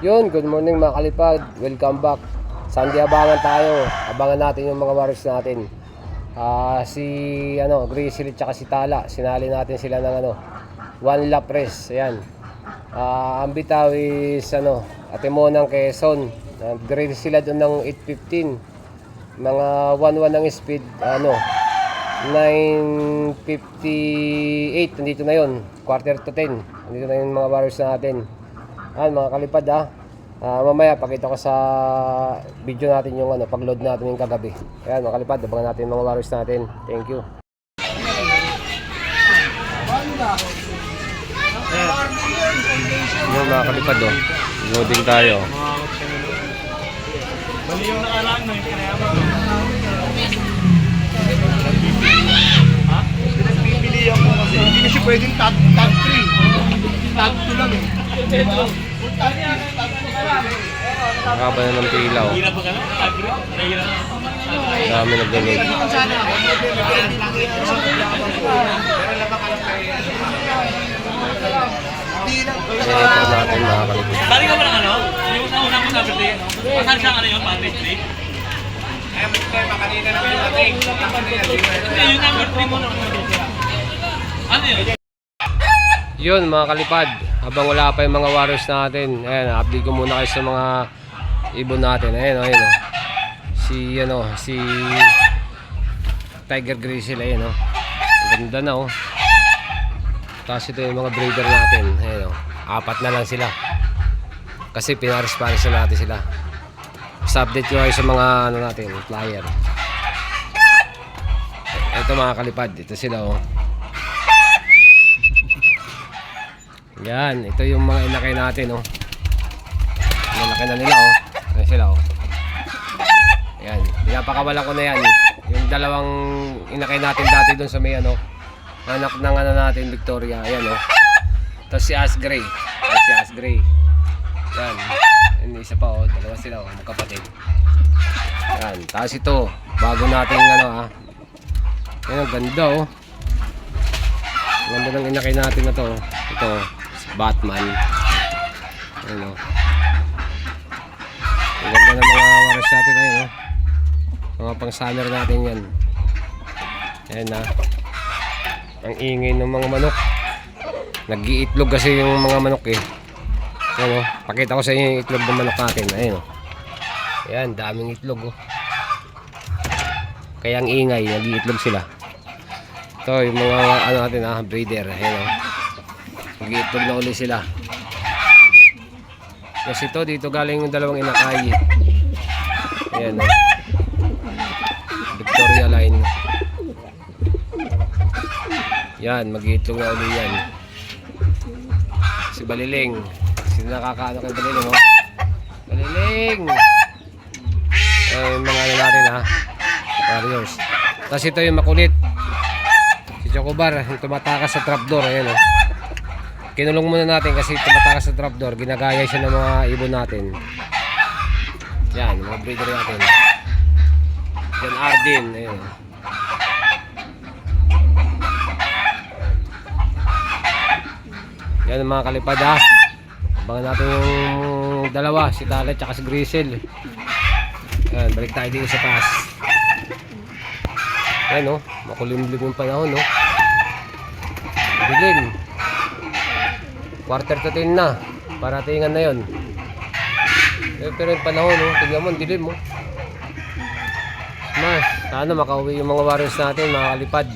Yun, good morning mga kalipad. Welcome back. Sunday abangan tayo. Abangan natin yung mga warriors natin. Si Grizzly at si Tala. Sinali natin sila ng one lap race. Ayan. Ang bitaw is Atimonang Quezon. Nag-race sila doon ng 8:15. Mga 1:1 ang speed. 9:58. Nandito na yun. Quarter to 10. Nandito na yung mga warriors natin. Mga kalipad mamaya pakita ko sa video natin yung pag-load natin yung kagabi. Ayan mga kalipad, abangan natin mga warriors natin. Thank you. Yung mga kalipad loading tayo. Bali yung nakaraan na yung kinayaman. Ha? Pili ako kasi hindi na siya pwedeng tag 3. Tag 2 lang eh. Nakaba na ng pilaw. Hirap ba ka na? Tag 3? Nahirap. Dami nag-load. Ito natin mga kalipad. Bali ka ba ng yung una ko sabi sa'yo, pasal siya yun, Patrick 3? Ay, may tema kanina na yung ating. Yung number 3 mo na ano yun? Yun mga kalipad, habang wala pa yung mga warriors natin, ayan, update ko muna kayo sa mga ibon natin. Ayan, si Tiger Grizzly, ayan ganda na tapos ito yung mga breeder natin, ayan apat na lang sila kasi pinares-pares na natin sila. Sa update ko kayo sa mga natin, flyer. Ito mga kalipad, ito sila yan, ito yung mga inakay natin inakay na nila ayan sila yan, pinapakawala ko na yan yung dalawang inakay natin dati dun sa may anak ng natin Victoria, ayan tapos si Asgray yan, yung isa pa dalawa sila magkapatid yan, tapos ito bago natin yan, ganda ganda ng inakay natin na to. Ito Batman. Ayan ang ganda ng mga waras natin ayun mga pang summer natin yan. Ayan ang ingay ng mga manok. Nag-iitlog kasi yung mga manok Ayan pakita ko sa inyo yung itlog ng manok natin. Ayan ayan, daming itlog kaya ang ingay, nag-iitlog sila. Ito yung mga natin breeder. Ayan nag-iitlog na uli sila. Kasi ito dito galing yung dalawang inakay. Ayan Victoria line. Yan, mag-iitlog na uli yan. Si Baliling. Sino nakakaano kay Baliling Baliling! Yung mga natin warriors. Tapos ito yung makulit. Si Chocobar, yung tumatakas sa trapdoor. Ayan kinulong muna natin kasi tumatakas sa trapdoor. Ginagaya siya ng mga ibon natin. Yan, mga breeder natin. John Ardin. Ayan yan ang mga kalipad abangan natin yung dalawa, si Tala at si Grizzly. Yan, balik tayo dito sa taas. Yan makulimlim yung panahon dilim. Quarter to 10 na, paratingan na yun. Pero yung panahon tignan mo, dilim sana makauwi yung mga warriors natin mga kalipad.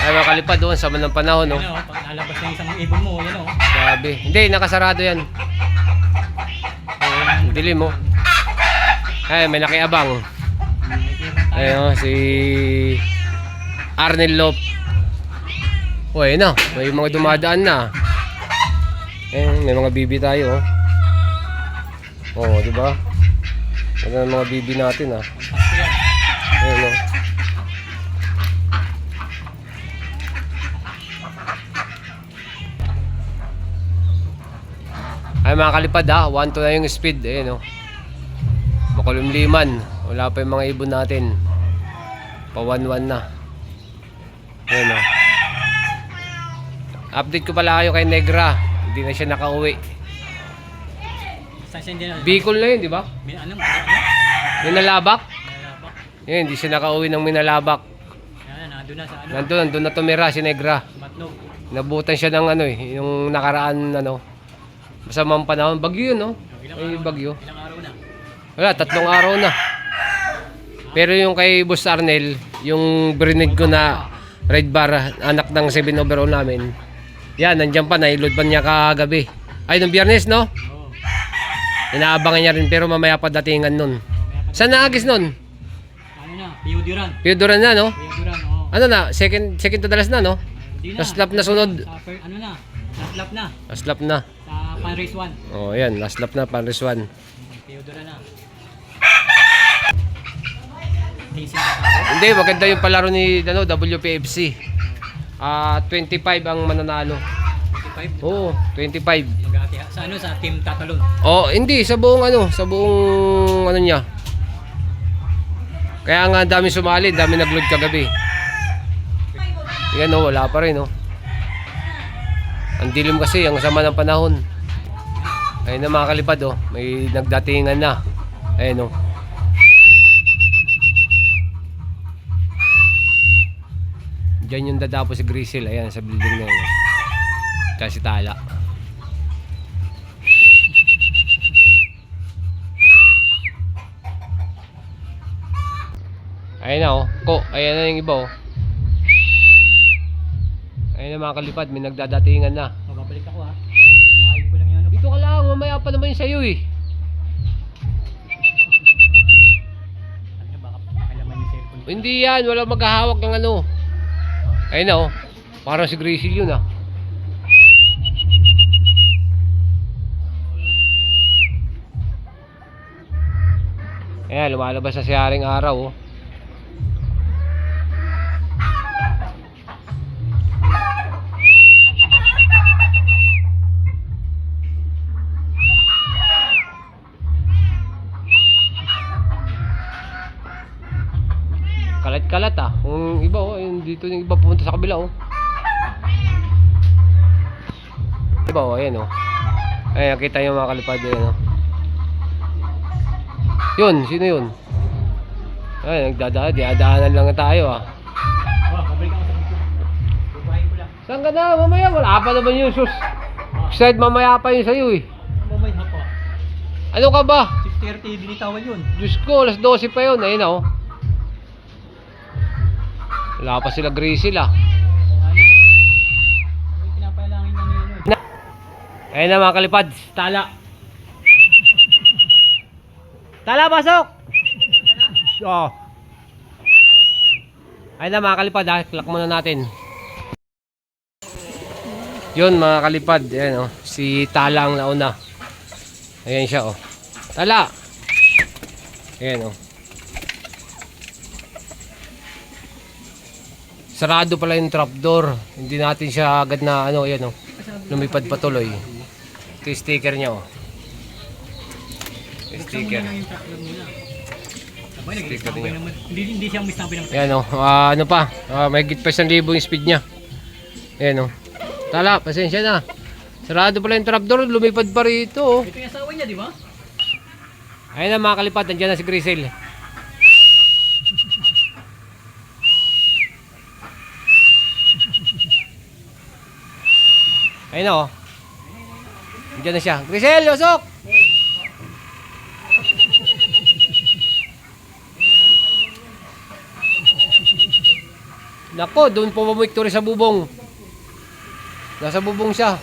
Ay mga kalipad sa manang panahon pag nalabas na isang ibon mo, yan grabe, hindi nakasarado yan. Dilim ay may nakiabang. Ayun si Arnel Lop. Ayun may mga dumadaan na. May mga bibi tayo di ba? Ano mga bibi natin ayun ay mga kalipad 1-2 na yung speed. Ayun makulimliman, wala pa yung mga ibon natin, pa 1-1 na. Ayun Update ko pala kayo kay Negra. Hindi na siya nakauwi. Saan siya hindi na? Bicol na yun, di ba? Ano? Minalabak? Nalabak. Yun, hindi siya nakauwi ng Minalabak. Yan, nandun na sa ano? Nandun na tumira si Negra. Matnog. Nabutan siya ng ano yung nakaraan masamang panahon. Bagyo yun, no? Ay, bagyo. Ilang araw na? Wala, 3 araw na. Pero yung kay Boss Arnel, yung brinig ko na red bar, anak ng 7 overall namin. Yan, nandiyan pa, nailod pa niya kagabi. Ay, nung Biyernes, no? Oo. Inaabangan niya rin, pero mamaya pa datingan nun. Saan naagis nun? Ano na? Pio Duran. Piodoran na, no? Pio Duran, oo. Ano na, second to dalas na, no? Hindi na. Last lap na sunod. Ano na? Last lap na. Last lap na. Sa Pan Race 1. Oh, yan, last lap na, Paris 1. Pio Duran na. Racing ka pa. Hindi, maganda yung palaro ni WPFC. 25 ang mananalo. 25. Oo, 25. Mag-aati sa ano? Sa team tatalon. Oh, hindi sa buong niya. Kaya nga dami sumali, dami nag-load kagabi. Yan wala pa rin Ang dilim kasi, ang sama ng panahon. Ayun na mga kalipad may nagdatingan na. Ayun Diyan yung dadapo si Grizzle, ayan sa building na yun. Tsaka si Tala. Ayun na ayan na yung iba Ayun na mga kalipad, may nagdadatingan na. Magbabalik ako ha. Bubuhayin ko lang yun. Dito ka lang, mamaya pa naman yung sa'yo Ano baka kailaman yung cellphone. Hindi yan, wala maghahawak ng Ayun na parang si Grizzle yun Ayan, lumalabas na si Haring Araw Kalat-kalat Kung iba yung dito yung iba pumunta sa kabila Iba ayan Ayan, nakita nyo mga kalipad Yun, sino yun? Ay, dinadaanan lang tayo Babalik ako sa cellphone. Bubuhayin ko lang. Saan ka na? Mamaya, wala pa naman yung sus. Said mamaya pa yun sa'yo Mamay hapa. Ano ka ba? 6:30 binitawan yun. Diyos ko, alas 12 pa yun. Ayun Wala pa sila Grizzle Ano? May pinapalangin lang yun. Ayun na mga kalipad, Tala. Tala, pasok! Ayun na mga kalipad, klak muna natin. Yun mga kalipad, ayan si Tala ang nauna. Ayan siya Tala! Ayan Sarado pala yung trapdoor. Hindi natin siya agad na ayan lumipad patuloy. Ito yung sticker niya Sticker. Sticker niya. Hindi siya mistabay naman. Ayan ano pa, may higit pa 1,000 yung speed niya. Ayan Tala, pasensya na. Sarado pala yung trapdoor, lumipad pa rito Ito yung asawa niya, di ba? Ayun na mga kalipad, nandiyan na si Grizzle. Ayun na nandiyan na siya. Grizzle, usok! Nako, doon po victory sa bubong. Nasa bubong siya.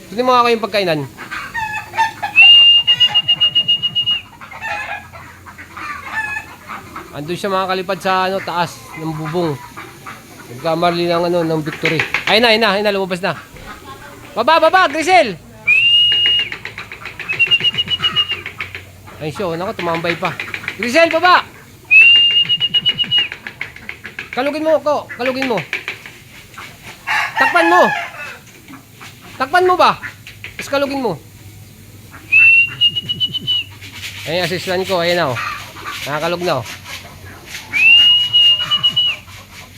Hindi mo nga kayong pagkainan. Andun siya mga kalipad sa taas ng bubong. Nagkamarli ng ng victory. Ayun na, lumabas na. Baba, Grizzle! Ayun siya, nako, tumambay pa. Grizzle, baba! Kalugin mo. Takpan mo ba? Tapos kalugin mo. Ayun, assistant ko, ayun na Nakakalug na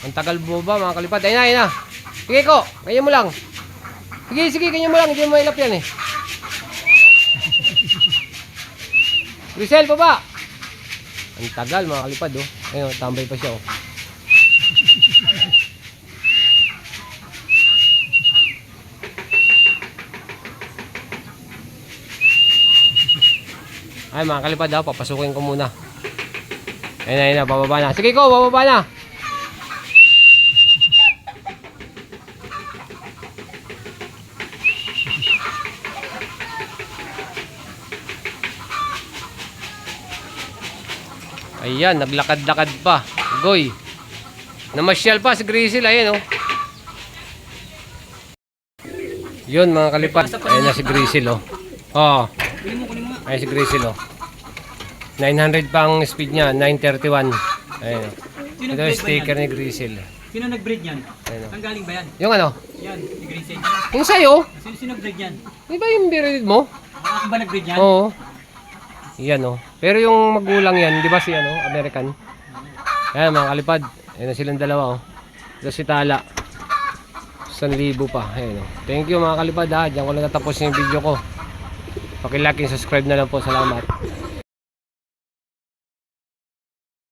Ang tagal mo ba mga kalipad? Ayun na, ayun na. Sige ko, ganyan mo lang. Sige, ganyan mo lang. Hindi mo mailap yan eh. Grisel, baba. Ang tagal mga kalipad oh. Ayun, tambay pa siya oh. Ay mga kalipad ha, papasukin ko muna. Ayun na, bababa na. Sige ko, bababa na. Ayan, naglakad-lakad pa. Goy. Namasyal pa si Grizzle, ayun oh. Yun mga kalipad. Ayun na si Grizzle oh. Oh. Ayun si Grizzle oh. 900 pa ang speed niya, 931. Ayun oh. Ito yung sticker ni Grizzle. Sino nag-breed yan? Ayun oh. Saan galing ba yan? Yung ano? Yan, ni Green Yung sa'yo? Sino nag-breed yan? Di ba yung birid mo? Ako ba nag-breed yan? Oo. Yan oh. Pero yung magulang yan, di ba si ano, American? Ayan mga kalipad. Ayan na silang dalawa oh. Ito si Tala. 1,000 pa. Ayan oh. Thank you mga kalipad ha. Diyan ko lang natapos yung video ko. Paki-like and subscribe na lang po. Salamat.